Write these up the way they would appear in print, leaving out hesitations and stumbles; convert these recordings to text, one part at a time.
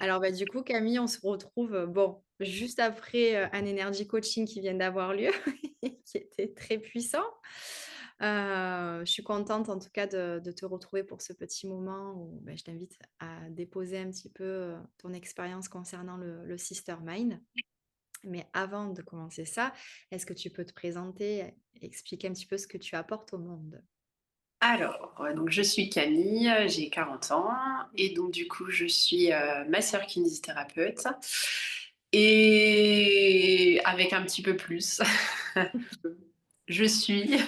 Alors, bah, du coup, Camille, on se retrouve, bon, juste après, un energy coaching qui vient d'avoir lieu, qui était très puissant. Je suis contente en tout cas de te retrouver pour ce petit moment où, bah, je t'invite à déposer un petit peu, ton expérience concernant le Sister Mind. Mais avant de commencer ça, est-ce que tu peux te présenter, expliquer un petit peu ce que tu apportes au monde? Alors, donc je suis Camille, j'ai 40 ans et donc du coup je suis, masseur kinésithérapeute et avec un petit peu plus. Je suis,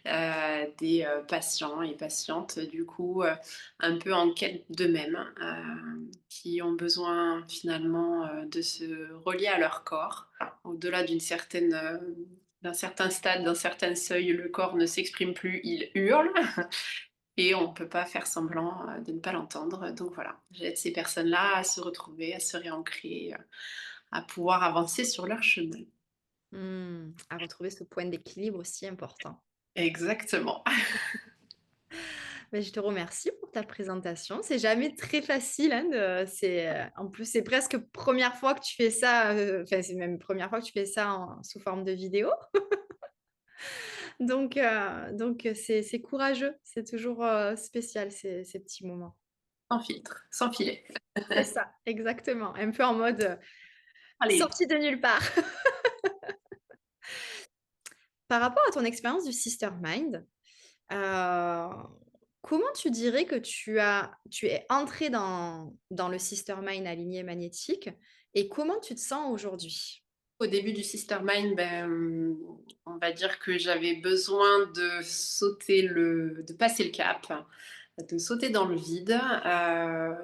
des, patients et patientes du coup, un peu en quête d'eux-mêmes, qui ont besoin finalement, de se relier à leur corps. Au-delà d'un certain stade, d'un certain seuil, le corps ne s'exprime plus, il hurle. Et on ne peut pas faire semblant, de ne pas l'entendre. Donc voilà, j'aide ces personnes-là à se retrouver, à se réancrer, à pouvoir avancer sur leur chemin. À retrouver ce point d'équilibre si important. Exactement. Beh, je te remercie pour ta présentation. C'est jamais très facile, hein, en plus, c'est presque première fois que tu fais ça, enfin, c'est même première fois que tu fais ça sous forme de vidéo. Donc, c'est courageux, c'est toujours, spécial ces petits moments. Sans filtre, sans filet. C'est ça, exactement, un peu en mode, Allez. sortie de nulle part. Par rapport à ton expérience du Sister Mind, Heu, comment tu dirais que tu es entrée dans le Sister Mind aligné magnétique et comment tu te sens aujourd'hui? Au début du Sister Mind, on va dire que j'avais besoin de passer le cap, de sauter dans le vide.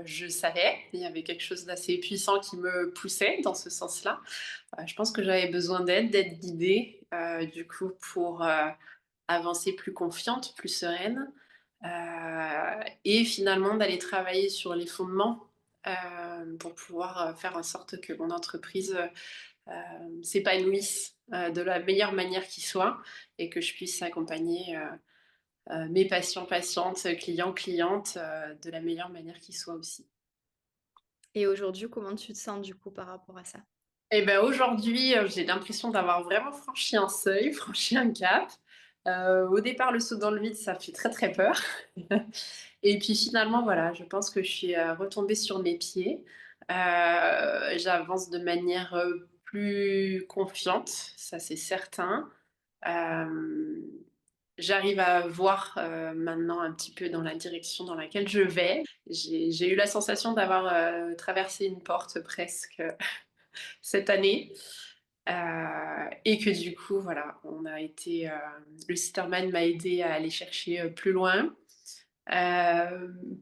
Je savais, il y avait quelque chose d'assez puissant qui me poussait dans ce sens-là. Je pense que j'avais besoin d'aide, d'être guidée, du coup pour, avancer plus confiante, plus sereine, et finalement d'aller travailler sur les fondements, pour pouvoir, faire en sorte que mon entreprise, s'épanouisse, de la meilleure manière qui soit et que je puisse accompagner, mes patients, patientes, clients, clientes, de la meilleure manière qui soit aussi. Et aujourd'hui, comment tu te sens du coup par rapport à ça? Et ben aujourd'hui, j'ai l'impression d'avoir vraiment franchi un seuil, franchi un cap. Au départ, le saut dans le vide, ça fait très, très peur. Et puis finalement, voilà, je pense que je suis, retombée sur mes pieds. J'avance de manière, plus confiante, ça c'est certain. Hem, J'arrive à voir, maintenant un petit peu dans la direction dans laquelle je vais. J'ai eu la sensation d'avoir, traversé une porte presque, cette année. Et que du coup, voilà, le Sisterman m'a aidé à aller chercher plus loin,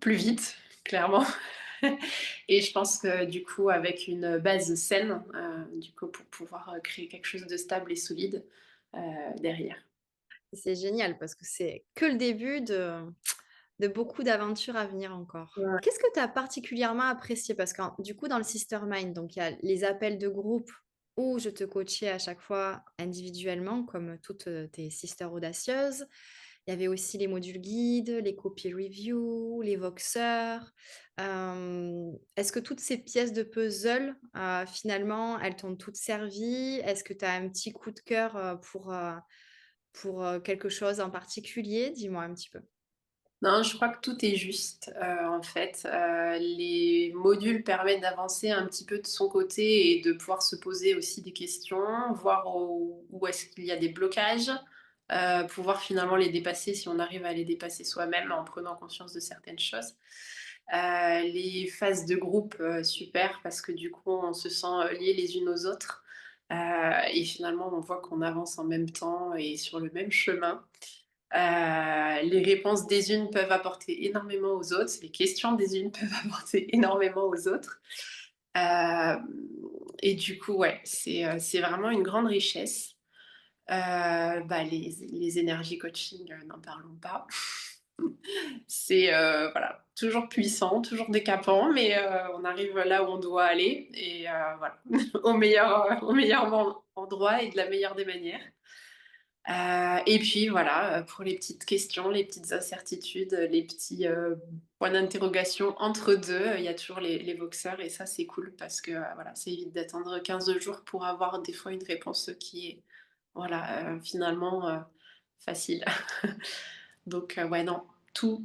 plus vite, clairement. Et je pense que du coup, avec une base saine, du coup, pour pouvoir créer quelque chose de stable et solide derrière. C'est génial parce que c'est que le début de beaucoup d'aventures à venir encore. Ouais. Qu'est-ce que tu as particulièrement apprécié? Parce que du coup, dans le Sister Mind, donc il y a les appels de groupe où je te coachais à chaque fois individuellement, comme toutes tes sisters audacieuses. Il y avait aussi les modules guides, les copy reviews, les voxeurs. Est-ce que toutes ces pièces de puzzle, finalement, elles t'ont toutes servi? Est-ce que tu as un petit coup de cœur pour quelque chose en particulier? Dis-moi un petit peu. Non, je crois que tout est juste, en fait. Les modules permettent d'avancer un petit peu de son côté et de pouvoir se poser aussi des questions, voir où est-ce qu'il y a des blocages, pouvoir finalement les dépasser si on arrive à les dépasser soi-même en prenant conscience de certaines choses. Les phases de groupe, super parce que du coup on se sent, liés les unes aux autres, et finalement on voit qu'on avance en même temps et sur le même chemin. Les réponses des unes peuvent apporter énormément aux autres, les questions des unes peuvent apporter énormément aux autres. Hem Et du coup, ouais, c'est vraiment une grande richesse. Les énergies coaching, n'en parlons pas. C'est, voilà, toujours puissant, toujours décapant, mais on arrive là où on doit aller et voilà, au meilleur endroit et de la meilleure des manières. Et puis voilà, pour les petites questions, les petites incertitudes, les petits, points d'interrogation entre 2, il y a toujours les Voxers et ça, c'est cool parce que, voilà, ça évite d'attendre 15 jours pour avoir des fois une réponse qui est, voilà, finalement, facile. Donc, ouais, non, tout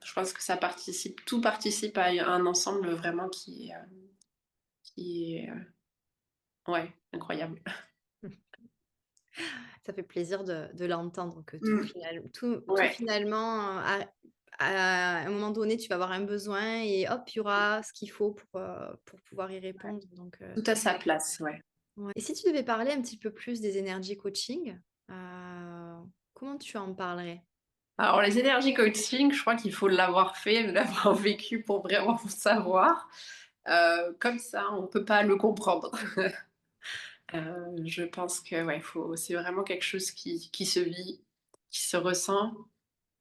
je pense que ça participe tout participe à un ensemble vraiment qui est, ouais, incroyable. Ça fait plaisir de l'entendre que tout Mmh. final tout Ouais, finalement, à un moment donné, tu vas avoir un besoin et hop, il y aura ce qu'il faut pour pouvoir y répondre donc tout à sa place, ouais. ouais. Et si tu devais parler un petit peu plus des énergies coaching, comment tu en parlerais? Alors les énergies coaching, je crois qu'il faut l'avoir fait, l'avoir vécu pour vraiment savoir. Comme ça, on peut pas le comprendre. Je pense que ouais, faut c'est vraiment quelque chose qui se vit, qui se ressent,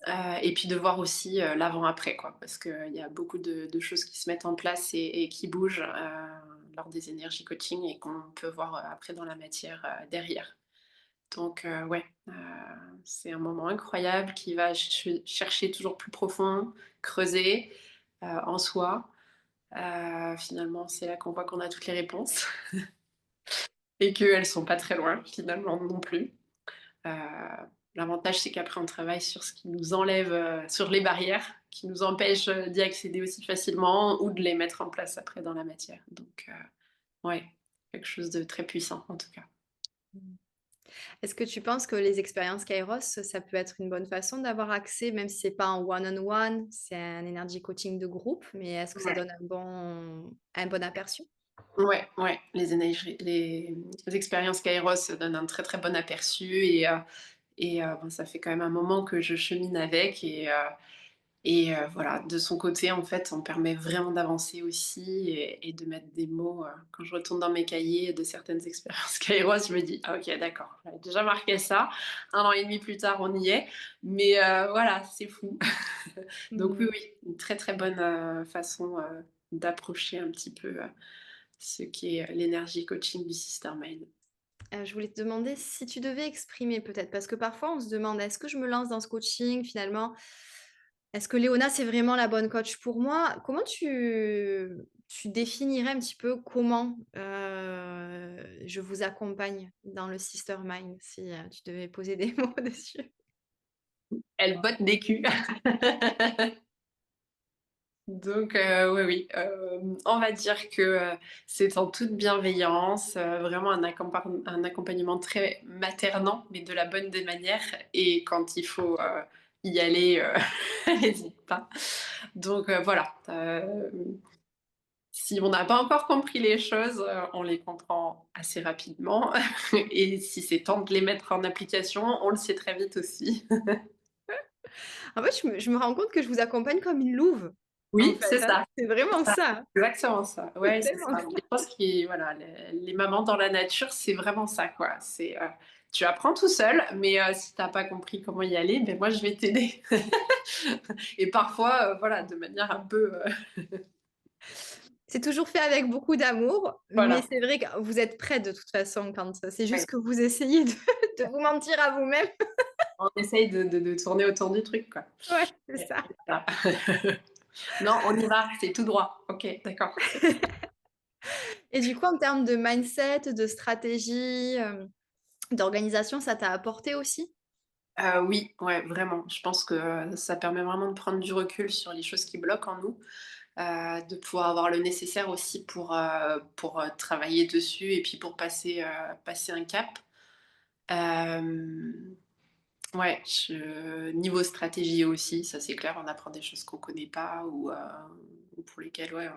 et puis de voir aussi, l'avant-après quoi. Parce qu'il y a beaucoup de choses qui se mettent en place et qui bougent, lors des énergies coaching et qu'on peut voir, après dans la matière, derrière. Donc ouais, c'est un moment incroyable qui va chercher toujours plus profond, creuser, en soi. Finalement, c'est là qu'on voit qu'on a toutes les réponses et qu'elles sont pas très loin finalement non plus. Heu, L'avantage, c'est qu'après on travaille sur ce qui nous enlève, sur les barrières qui nous empêchent, d'y accéder aussi facilement ou de les mettre en place après dans la matière. Donc ouais, quelque chose de très puissant en tout cas. Mmh. Est-ce que tu penses que les expériences Kairos, ça peut être une bonne façon d'avoir accès, même si c'est pas en one on one, c'est un energy coaching de groupe, mais est-ce que ça Ouais. donne un bon aperçu? Ouais, ouais, les expériences Kairos donnent un très, très bon aperçu et bon, ça fait quand même un moment que je chemine avec et voilà, de son côté, en fait, on permet vraiment d'avancer aussi et de mettre des mots, quand je retourne dans mes cahiers de certaines expériences Kairos, je me dis: «Ah OK, d'accord, j'avais déjà marqué ça, 1 an et demi plus tard, on y est», mais voilà, c'est fou. Donc oui, Mmh. oui, une très, très bonne, façon, d'approcher un petit peu, ce qui est l'énergie coaching du Sister Mind. Je voulais te demander si tu devais exprimer peut-être, parce que parfois on se demande: «Est-ce que je me lance dans ce coaching finalement? Est-ce que Léona, c'est vraiment la bonne coach pour moi?» Comment tu définirais un petit peu comment, je vous accompagne dans le Sister Mind si, tu devais poser des mots dessus? Elle botte des culs. Donc oui, oui, on va dire que, c'est en toute bienveillance, vraiment un accompagnement très maternant, mais de la bonne des manières et quand il faut, y aller, elle hésite pas. Donc voilà, si on n'a pas encore compris les choses, on les comprend assez rapidement et si c'est temps de les mettre en application, on le sait très vite aussi. En fait, je me rends compte que je vous accompagne comme une louve, en Oui, fait, c'est hein. ça, C'est c'est vraiment ça, ça, exactement ça. c'est Ouais, c'est tellement ça. ça. Je pense que voilà, les mamans dans la nature, c'est vraiment ça, quoi. C'est, tu apprends tout seul, mais si tu as pas compris comment y aller, ben moi je vais t'aider et parfois, voilà, de manière un peu, C'est toujours fait avec beaucoup d'amour, mais voilà, c'est vrai que vous êtes prêts de toute façon quand c'est ouais, juste que vous essayez de vous mentir à vous-même. on essaye de tourner autour du truc, quoi. Ouais, c'est Ouais, ça. c'est ça. Non, on y va, c'est tout droit. OK, d'accord. Et du coup, en termes de mindset, de stratégie, d'organisation, ça t'a apporté aussi? Oui, ouais, vraiment. Je pense que, ça permet vraiment de prendre du recul sur les choses qui bloquent en nous. De pouvoir avoir le nécessaire aussi pour, travailler dessus et puis pour passer un cap. Hem, ouais, niveau stratégie aussi, ça c'est clair, on apprend des choses qu'on connaît pas ou pour lesquelles, ouais,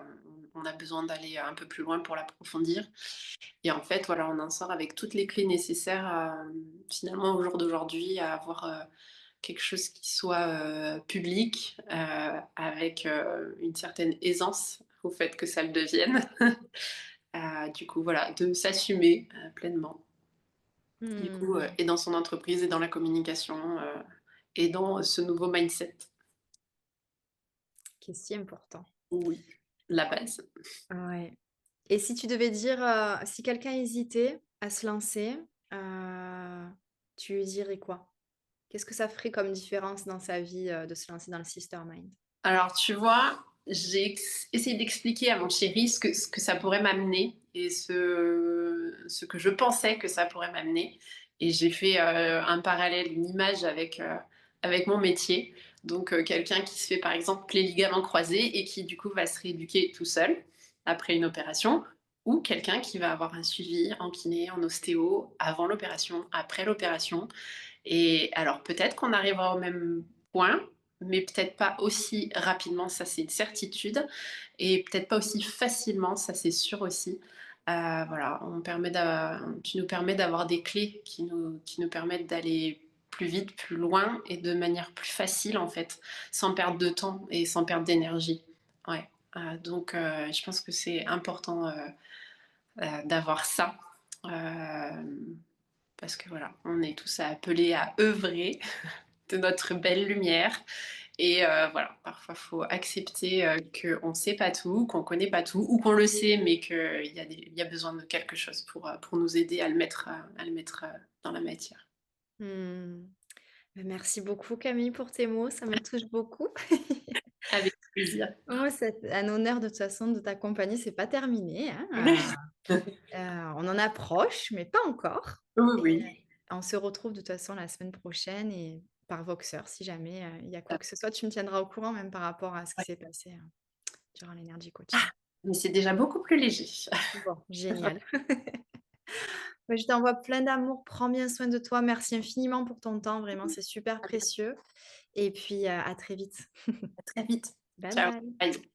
on a besoin d'aller un peu plus loin pour l'approfondir et en fait, voilà, on en sort avec toutes les clés nécessaires finalement au jour d'aujourd'hui à avoir, quelque chose qui soit, public, avec, une certaine aisance au fait que ça le devienne. Du coup, voilà, de s'assumer, pleinement. Du coup, Mmh, et dans son entreprise et dans la communication, et dans ce nouveau mindset. qui est si important. Oui, la base. Ouais. Et si tu devais dire, si quelqu'un hésitait à se lancer, heu, tu lui dirais quoi? Qu'est-ce que ça ferait comme différence dans sa vie, de se lancer dans le Sistermind? Alors, tu vois, essayé d'expliquer à mon chéri ce que ça pourrait m'amener et ce que je pensais que ça pourrait m'amener. Et j'ai fait un parallèle, une image avec mon métier. Donc, quelqu'un qui se fait par exemple les ligaments croisés et qui du coup va se rééduquer tout seul après une opération, ou quelqu'un qui va avoir un suivi en kiné, en ostéo, avant l'opération, après l'opération. Et alors peut-être qu'on arrivera au même point, mais peut-être pas aussi rapidement, ça c'est une certitude, et peut-être pas aussi facilement, ça c'est sûr aussi. Voilà, tu nous permets d'avoir des clés qui nous permettent d'aller plus vite, plus loin et de manière plus facile en fait, sans perdre de temps et sans perdre d'énergie. Ouais. Donc je pense que c'est important d'avoir ça. Euh, Parce que voilà, on est tous appelés à œuvrer de notre belle lumière. Et voilà, parfois, il faut accepter qu'on ne sait pas tout, qu'on ne connaît pas tout, ou qu'on le sait, mais il y a besoin de quelque chose pour nous aider à le mettre dans la matière. Mmh. Bah, merci beaucoup Camille pour tes mots, ça me touche beaucoup. Avec plaisir. Moi, c'est un honneur de toute façon de t'accompagner, c'est pas terminé, hein, on en approche, mais pas encore. Oui, Et oui. on se retrouve de toute façon la semaine prochaine et par Voxer si jamais, il y a quoi que ce soit, tu me tiendras au courant même par rapport à ce qui Ouais. s'est passé, durant l'energy coaching. Mais c'est déjà beaucoup plus léger. Bon, génial. Bah, je t'envoie plein d'amour, prends bien soin de toi. Merci infiniment pour ton temps, vraiment, c'est super précieux et puis, à très vite. À très vite. Bye Ciao. bye. Bye.